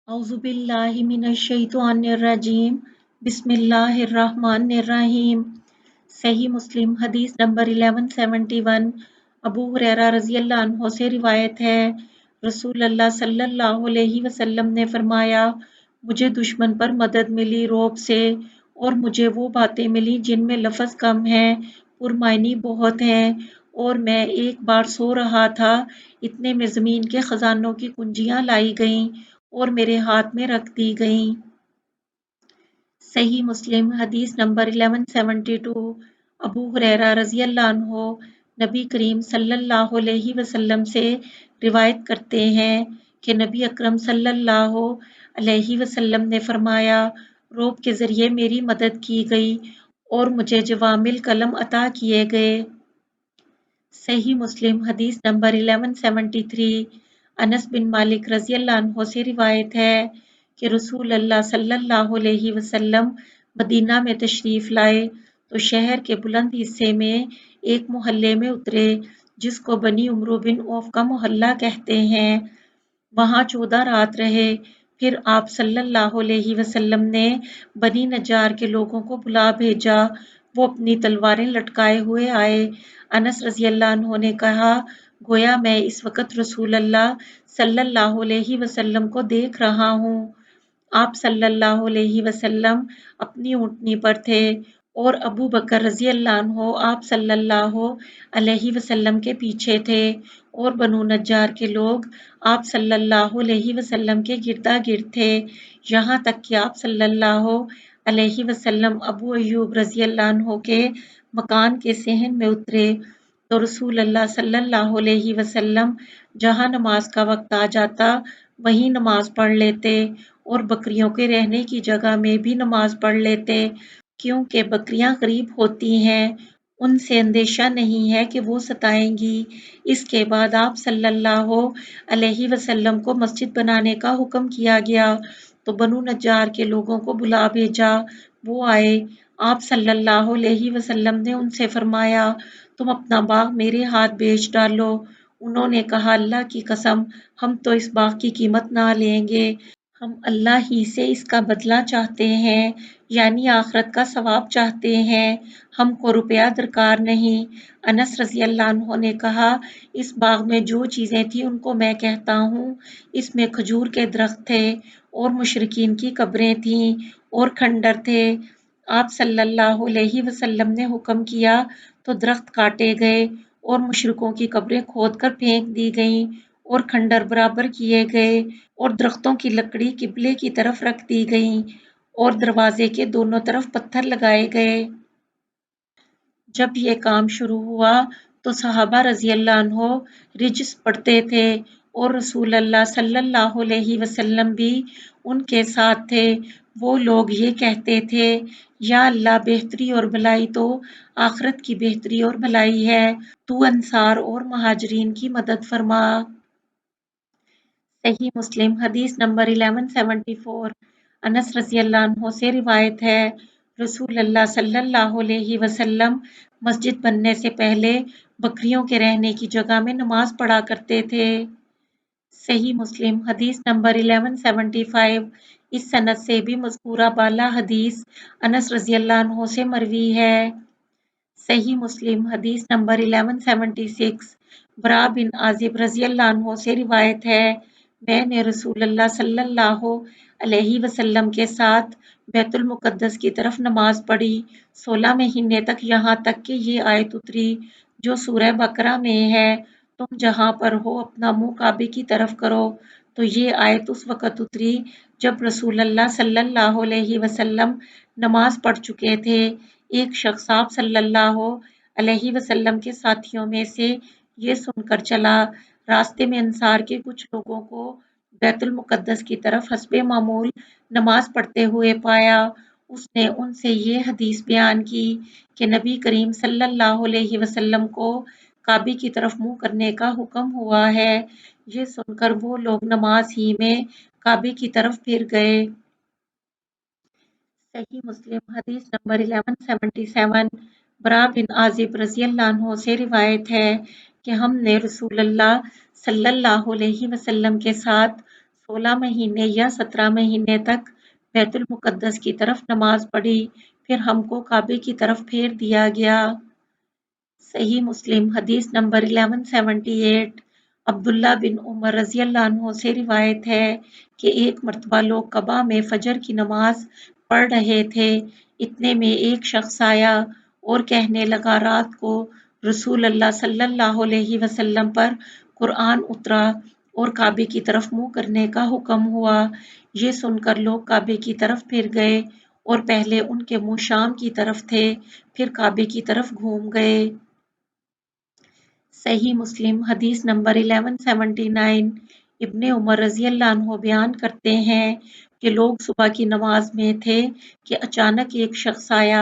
औज़ुबिल्लाहिमिनश्शैतानिर्रजीम बिस्मिल्लाहिर्रहमानिर्रहीम। सही मुस्लिम हदीस नंबर 1171 अबू हुरैरा रज़ियल्लाहु अन्हु से रिवायत है, रसूल अल्लाह सल्लल्लाहु अलैहि वसल्लम ने फरमाया, मुझे दुश्मन पर मदद मिली रौब से, और मुझे वो बातें मिली जिनमें लफ्ज़ कम हैं, पुरमायनी बहुत हैं, और मैं एक बार सो रहा था, इतने में ज़मीन के खजानों की कुंजियां लाई गईं और मेरे हाथ में रख दी गईं। सही मुस्लिम हदीस नंबर 1172 अबू हुरैरा रज़ियल्लाहु अन्हु नबी करीम सल्लल्लाहु अलैहि वसल्लम से रिवायत करते हैं कि नबी अकरम सल्लल्लाहु अलैहि वसल्लम ने फरमाया, रोब के ज़रिए मेरी मदद की गई और मुझे जवामिल कलम अता किए गए। सही मुस्लिम हदीस नंबर 1173 अनस बिन मालिक रज़ियल्लाहु अन्हु से रिवायत है कि रसूल अल्लाह सल्लल्लाहु अलैहि वसल्लम मदीना में तशरीफ लाए तो शहर के बुलंद हिस्से में एक मोहल्ले में उतरे जिसको बनी उमरो बिन औफ का मोहल्ला कहते हैं। वहां 14 रात रहे। फिर आप सल्लल्लाहु अलैहि वसल्लम ने बनी नज्जार के लोगों को बुला भेजा। वो अपनी तलवारें लटकाए हुए आए। अनस रज़ियल्लाहु अन्हु ने कहा, गोया मैं इस वक्त रसूल अल्लाह सल्लल्लाहु अलैहि वसल्लम को देख रहा हूँ। आप सल्लल्लाहु अलैहि वसल्लम अपनी ऊँटनी पर थे और अबू बकर रज़ियल्लाहु अन्हु आप सल्लल्लाहु अलैहि वसल्लम के पीछे थे और बनु नज्जार के लोग आप सल्लल्लाहु अलैहि वसल्लम के गिरदा-गिर्द थे, यहाँ तक कि आप सल्लल्लाहु अलैहि वसल्लम अबू अय्यूब रज़ियल्लाहु अन्हु के मकान के सहन में उतरे तो रसूल अल्लाह सल्लल्लाहु अलैहि वसल्लम जहाँ नमाज का वक्त आ जाता वहीं नमाज पढ़ लेते और बकरियों के रहने की जगह में भी नमाज पढ़ लेते, क्योंकि बकरियां गरीब होती हैं, उनसे अंदेशा नहीं है कि वो सताएंगी। इसके बाद आप सल्लल्लाहु अलैहि वसल्लम को मस्जिद बनाने का हुक्म किया गया तो बनु नज्जार के लोगों को बुला भेजा। वो आए। आप सल्लल्लाहु अलैहि वसल्लम ने उनसे फरमाया, तुम अपना बाग मेरे हाथ बेच डालो। उन्होंने कहा, अल्लाह की कसम, हम तो इस बाग की कीमत ना लेंगे, हम अल्लाह ही से इसका बदला चाहते हैं, यानी आखिरत का सवाब चाहते हैं, हमको रुपया दरकार नहीं। अनस रज़ियल्लाहु अन्हु ने कहा, इस बाग में जो चीज़ें थी उनको मैं कहता हूँ। इसमें खजूर के दरख्त थे और मुशरिकीन की कब्रें थीं और खंडर थे। आप सल्लल्लाहु अलैहि वसल्लम ने हुक्म किया तो दरख्त काटे गए और मुशरिकों की कब्रें खोद कर फेंक दी गईं और खंडर बराबर किए गए और दरख्तों की लकड़ी किबले की तरफ रख दी गई और दरवाजे के दोनों तरफ पत्थर लगाए गए। जब ये काम शुरू हुआ तो सहाबा रज़ियल्लाहु अन्हु रिज्स पढ़ते थे और रसूल अल्लाह सल्लल्लाहु अलैहि वसल्लम भी उनके साथ थे। वो लोग ये कहते थे, या अल्लाह, बेहतरी और भलाई तो आखिरत की बेहतरी और भलाई है, तू अंसार और महाजरीन की मदद फरमा। सही मुस्लिम हदीस नंबर 1174 अनस रज़ियल्लाहु अन्हु से रिवायत है, रसूल अल्लाह सल्लल्लाहु अलैहि वसल्लम मस्जिद बनने से पहले बकरियों के रहने की जगह में नमाज पढ़ा करते थे। सही मुस्लिम हदीस नंबर 1175 इस सनद से भी मज़कूरा बाला हदीस अनस रज़ियल्लाहु अन्हु से मरवी है। सही मुस्लिम हदीस नंबर 1176 बरा बिन आजिब रज़ियल्लाहु अन्हु से रिवायत है, मैंने रसूलुल्लाह सल्लल्लाहु अलैहि वसल्लम के साथ बैतुल मुक़द्दस की तरफ नमाज पढ़ी 16 महीने तक, यहाँ तक कि ये आयत उतरी जो सूरह बकरा में है, तुम जहाँ पर हो अपना मुंह काबे की तरफ करो। तो ये आयत उस वक़्त उतरी जब रसूलुल्लाह सल्लल्लाहु अलैहि वसल्लम नमाज पढ़ चुके थे। एक शख्स आप सल्लल्लाहु अलैहि वसल्लम के साथियों में से ये सुनकर चला, रास्ते में अंसार के कुछ लोगों को बैतुल मुक़द्दस की तरफ हस्बे मामूल नमाज पढ़ते हुए पाया। उसने उनसे ये हदीस बयान की कि नबी करीम सल्लल्लाहु अलैहि वसल्लम को काबे की तरफ मुंह करने का हुक्म हुआ है। ये सुनकर वो लोग नमाज ही में काबे की तरफ फिर गए। सही मुस्लिम हदीस नंबर 1177 बरा बिन आजिब रज़ियल्लाहु अन्हु से रिवायत है कि हमने रसूलुल्लाह सल्लल्लाहु अलैहि वसल्लम के साथ 16 महीने या 17 महीने तक बैतुल मुक़द्दस की तरफ नमाज पढ़ी, फिर हमको काबे की तरफ फेर दिया गया। सही मुस्लिम हदीस नंबर 1178 अब्दुल्ला बिन उमर रज़ियल्लाहु अन्हु से रिवायत है कि एक मर्तबा लोग कबा में फजर की नमाज पढ़ रहे थे, इतने में एक शख्स आया और कहने लगा, रात को रसूल अल्लाह सल्लल्लाहु अलैहि वसल्लम पर कुरान उतरा और काबे की तरफ मुंह करने का हुक्म हुआ। ये सुनकर लोग काबे की तरफ फिर गए और पहले उनके मुंह शाम की तरफ थे, फिर काबे की तरफ घूम गए। सही मुस्लिम हदीस नंबर 1179 इब्ने उमर रज़ियल्लाहु अन्हु बयान करते हैं कि लोग सुबह की नमाज में थे कि अचानक एक शख्स आया।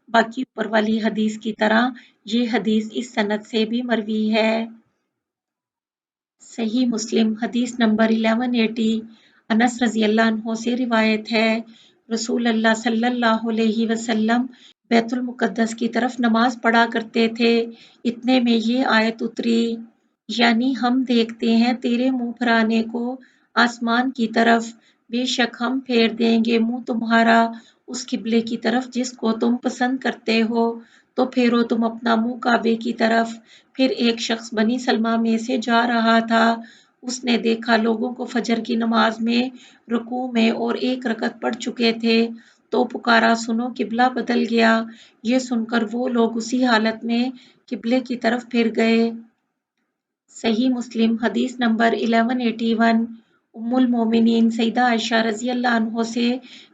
बाकी ऊपर वाली हदीस की तरह ये हदीस इस सनद से भी मरवी है। सही मुस्लिम हदीस नंबर 1180 अनस रज़ियल्लाहु अन्हु से रिवायत है, रसूल अल्लाह सल्लल्लाहु अलैहि वसल्लम बैतुल मुक़द्दस की तरफ नमाज पढ़ा करते थे, इतने में ये आयत उतरी, यानी हम देखते हैं तेरे मुंह फराने को आसमान की तरफ, बेशक हम फेर देंगे मुंह तुम्हारा उस किबले की तरफ जिसको तुम पसंद करते हो, तो फेरो तुम अपना मुंह काबे की तरफ। फिर एक शख्स बनी सलमा में से जा रहा था, उसने देखा लोगों को फजर की नमाज में रुकू में और एक रकत पढ़ चुके थे, तो पुकारा, सुनो किबला बदल गया। ये सुनकर वो लोग उसी हालत में किबले की तरफ फिर गए। सही मुस्लिम हदीस नंबर 1181 उम्मुल मोमिनीन सैयदा आयशा रज़ियल्लाहु अन्हा से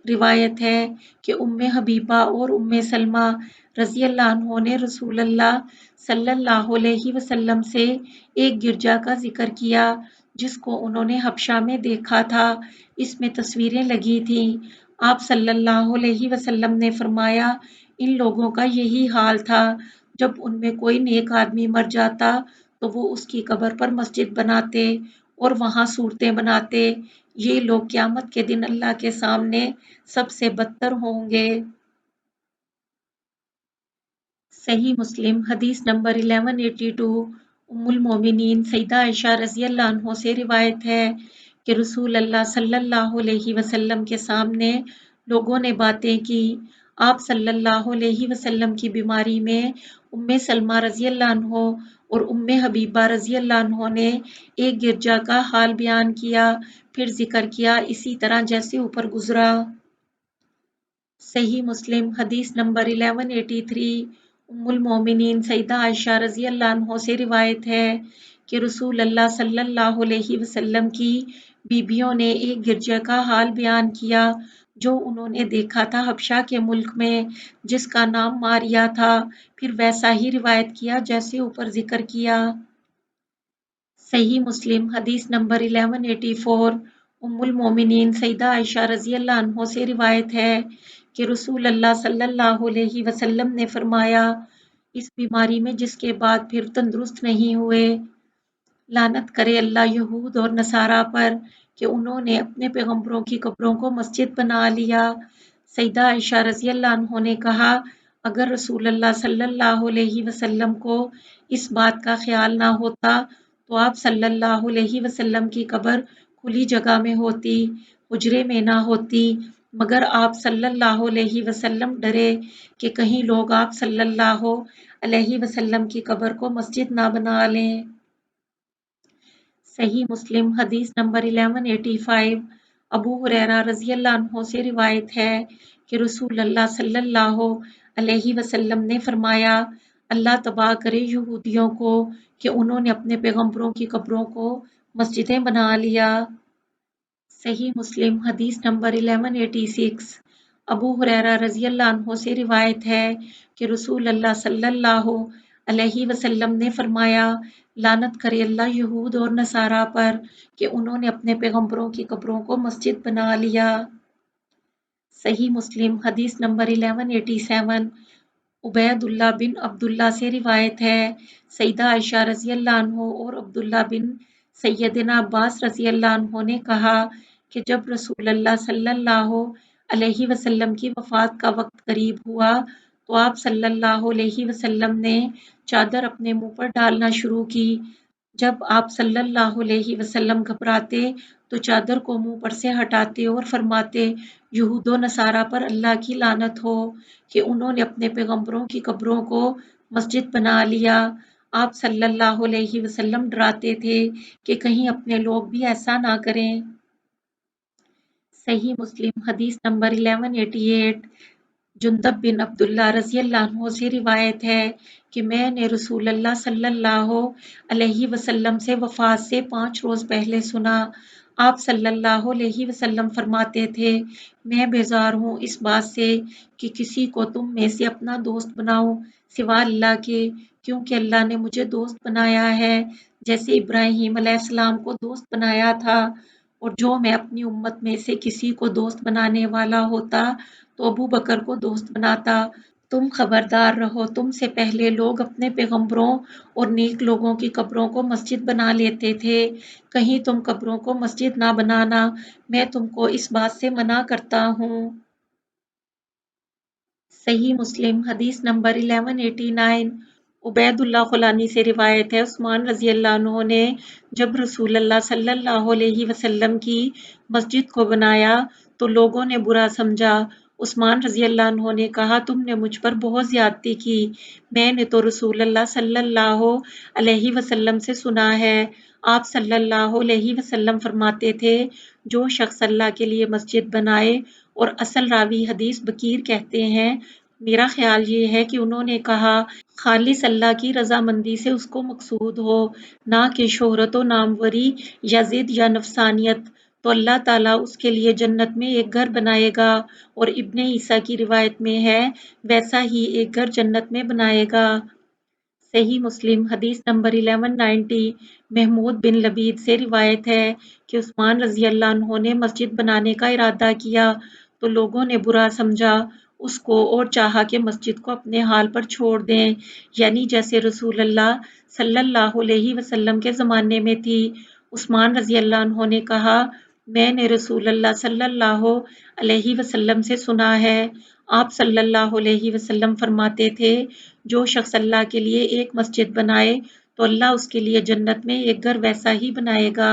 रिवायत है कि उम्मे हबीबा और उम्मे सलमा रज़ियल्लाहु अन्हा ने रसूलुल्लाह सल्लल्लाहु अलैहि वसल्लम से एक गिरजा का जिक्र किया जिसको उन्होंने हबशा में देखा था। इसमें तस्वीरें लगी थीं। आप सल्लल्लाहु अलैहि वसल्लम ने फरमाया, इन लोगों का यही हाल था। जब उनमें कोई नेक आदमी मर जाता तो वो उसकी कब्र पर मस्जिद बनाते और वहां सूरतें बनाते। ये लोग क़यामत के दिन अल्लाह के सामने सबसे बदतर होंगे। सही मुस्लिम हदीस नंबर 1182 उम्मुल मोमिनीन सैयदा आयशा रज़ियल्लाहु अन्हा से रिवायत है कि रसूल अल्लाह सल्लल्लाहु अलैहि वसल्लम के सामने लोगों ने बातें की। आप सल्लल्लाहु अलैहि वसल्लम की बीमारी में उम्मे सलमा रज़ियल्लाहु अन्हा और उम्मे हबीबा रज़ियल्लाहु अन्हा ने एक गिरजा का हाल बयान किया, फिर जिक्र किया इसी तरह जैसे ऊपर गुजरा। सही मुस्लिम हदीस नंबर 1183 उम्मुल मोमिनीन सैयदा आयशा रज़ियल्लाहु अन्हा से रिवायत है कि रसूल अल्लाह सल्लल्लाहु अलैहि वसल्लम की बीबियों ने एक गिरजे का हाल बयान किया जो उन्होंने देखा था हबशा के मुल्क में, जिसका नाम मारिया था, फिर वैसा ही रिवायत किया जैसे ऊपर जिक्र किया। सही मुस्लिम हदीस नंबर 1184 उम्मुल मोमिनीन सैयदा आयशा रज़ियल्लाहु अन्हा से रिवायत है कि रसूल अल्लाह सल्लल्लाहु अलैहि वसल्लम ने फरमाया, इस बीमारी में जिसके बाद फिर तंदुरुस्त नहीं हुए, लानत करे अल्लाह यहूद और नसारा पर कि उन्होंने अपने पैगंबरों की कब्रों को मस्जिद बना लिया। सैयदा आयशा रज़ियल्लाहु अन्हा ने कहा, अगर रसूल अल्लाह सल्लल्लाहु अलैहि वसल्लम को इस बात का ख्याल ना होता तो आप सल्लल्लाहु अलैहि वसल्लम की कब्र खुली जगह में होती, हुजरे में ना होती, मगर आप सल्लल्लाहु अलैहि वसल्लम डरे कि कहीं लोग आप सल्लल्लाहु अलैहि वसल्लम की कब्र को मस्जिद ना बना लें। सही मुस्लिम हदीस नंबर 1185 अबू हुरैरा रज़ियल्लाहु अन्हु से रिवायत है कि रसूल अल्लाह सल्लल्लाहु अलैहि वसल्लम ने फरमाया, अल्लाह तबाह करे यहूदियों को कि उन्होंने अपने पैगंबरों की कब्रों को मस्जिदें बना लिया। सही मुस्लिम हदीस नंबर 1186 अबू हुरैरा रज़ियल्लाहु अन्हु से रिवायत है कि रसूल अल्लाह सल्लल्लाहु अलैहि वसल्लम ने फरमाया, लानत करे अल्लाह यहूद और नसारा पर कि उन्होंने अपने पैगंबरों की कब्रों को मस्जिद बना लिया। सही मुस्लिम हदीस नंबर 1187 उबैदुल्लाह बिन अब्दुल्ला से रिवायत है, सईदा आयशा रज़ियल्लाहु अन्हु और अब्दुल्लाह बिन सैयदना अब्बास रज़ियल्लाहु अन्हु ने कहा कि जब रसूल अल्लाह सल्लल्लाहु अलैहि वसल्लम की वफ़ात का वक्त करीब हुआ तो आप सल्लल्लाहु अलैहि वसल्लम ने चादर अपने मुंह पर डालना शुरू की, جب آپ صلی اللہ علیہ وسلم گھبراتے تو چادر کو منہ پر سے ہٹاتے اور فرماتے یہود و نصارہ پر اللہ کی لعنت ہو کہ انہوں نے اپنے پیغمبروں کی قبروں کو مسجد بنا لیا۔ آپ صلی اللہ علیہ وسلم ڈراتے تھے کہ کہیں اپنے لوگ بھی ایسا نہ کریں۔ صحیح مسلم حدیث نمبر 1188۔ جندب بن عبداللہ رضی اللہ عنہ سے روایت ہے کہ میں نے رسول اللہ صلی اللہ علیہ وسلم سے وفات سے 5 روز پہلے سنا۔ آپ صلی اللہ علیہ وسلم فرماتے تھے میں بیزار ہوں اس بات سے کہ کسی کو تم میں سے اپنا دوست بناؤں سوا اللہ کے، کیونکہ اللہ نے مجھے دوست بنایا ہے جیسے ابراہیم علیہ السلام کو دوست بنایا تھا، اور جو میں اپنی امت میں سے کسی کو دوست بنانے والا ہوتا تو ابو بکر کو دوست بناتا۔ تم خبردار رہو، تم سے پہلے لوگ اپنے پیغمبروں اور نیک لوگوں کی قبروں کو مسجد بنا لیتے تھے، کہیں تم قبروں کو مسجد نہ بنانا، میں تم کو اس بات سے منع کرتا ہوں۔ صحیح مسلم حدیث نمبر 1189۔ عبید اللہ خولانی سے روایت ہے عثمان رضی اللہ عنہ نے جب رسول اللہ صلی اللہ علیہ وسلم کی مسجد کو بنایا تو لوگوں نے برا سمجھا۔ عثمان رضی اللہ عنہ نے کہا تم نے مجھ پر بہت زیادتی کی، میں نے تو رسول اللہ صلی اللہ علیہ وسلم سے سنا ہے۔ آپ صلی اللہ علیہ وسلم فرماتے تھے جو شخص اللہ کے لیے مسجد بنائے، اور اصل راوی حدیث بکیر کہتے ہیں میرا خیال یہ ہے کہ انہوں نے کہا خالص اللہ کی رضامندی سے اس کو مقصود ہو، نہ کہ شہرت و ناموری یا ضد یا نفسانیت، تو اللہ تعالیٰ اس کے لیے جنت میں ایک گھر بنائے گا، اور ابن عیسیٰ کی روایت میں ہے ویسا ہی ایک گھر جنت میں بنائے گا۔ صحیح مسلم حدیث نمبر 1190۔ محمود بن لبید سے روایت ہے کہ عثمان رضی اللہ عنہ نے مسجد بنانے کا ارادہ کیا تو لوگوں نے برا سمجھا اس کو اور چاہا کہ مسجد کو اپنے حال پر چھوڑ دیں، یعنی جیسے رسول اللہ صلی اللہ علیہ وسلم کے زمانے میں تھی۔ عثمان رضی اللہ عنہ نے کہا میں نے رسول اللہ صلی اللہ علیہ وسلم سے سنا ہے، آپ صلی اللہ علیہ وسلم فرماتے تھے جو شخص اللہ کے لیے ایک مسجد بنائے تو اللہ اس کے لیے جنت میں ایک گھر ویسا ہی بنائے گا۔